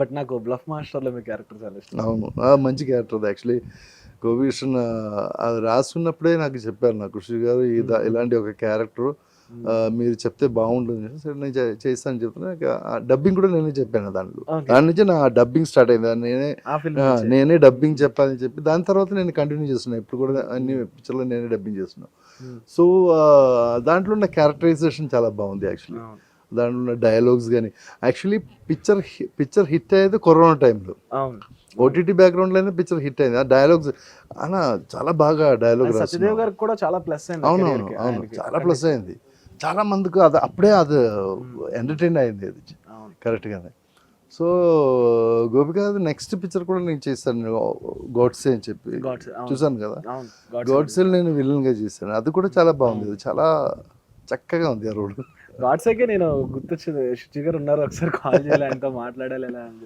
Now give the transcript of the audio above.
But నాకు 'bluff మాస్టర్'లో మీ character చాలా ఇష్టం. అవును. మంచి క్యారెక్టర్ అది యాక్చువల్లీ. గోపీకృష్ణ అది రాసుకున్నప్పుడే నాకు చెప్పారు, నాకు కృషి గారు ఇలాంటి ఒక క్యారెక్టర్ మీరు చెప్తే బాగుంటుంది. సరే నేను చేస్తాను చెప్తున్నా. డబ్బింగ్ కూడా నేనే చెప్పాను దాంట్లో. దాని నుంచి నా డబ్బింగ్ స్టార్ట్ అయింది. నేనే డబ్బింగ్ చెప్పాలని చెప్పి దాని తర్వాత నేను కంటిన్యూ చేస్తున్నాను. ఇప్పుడు కూడా అన్ని పిక్చర్లో నేనే డబ్బింగ్ చేస్తున్నాను. సో దాంట్లో ఉన్న క్యారెక్టరైజేషన్ చాలా బాగుంది యాక్చువల్లీ. దాంట్లో ఉన్న డైలాగ్స్ కానీ యాక్చువల్లీ పిక్చర్ హిట్ అయ్యేది కరోనా టైంలో. ఓటీటీ బ్యాక్గ్రౌండ్లోనే పిక్చర్ హిట్ అయింది. ఆ డైలాగ్స్ అన్న చాలా బాగా డైలాగ్ సత్యదేవ్ గారికి కూడా చాలా ప్లస్ అయింది. అవునవును అవును, చాలా ప్లస్ అయింది. చాలా మందికి అది అప్పుడే అది ఎంటర్టైన్ అయింది అది కరెక్ట్గానే. సో గోపిక నెక్స్ట్ పిక్చర్ కూడా నేను చేశాను, గాడ్సే అని చెప్పి చూసాను కదా. గాడ్సేలో నేను విలన్గా చేశాను. అది కూడా చాలా బాగుంది. అది చాలా చక్కగా ఉంది ఆ రోల్. గాడ్సేకే నేను గుర్తొచ్చింది, శుచి గారు ఉన్నారు, ఒకసారి కాల్ చేయాలి, ఆయనతో మాట్లాడాలి ఎలా అని.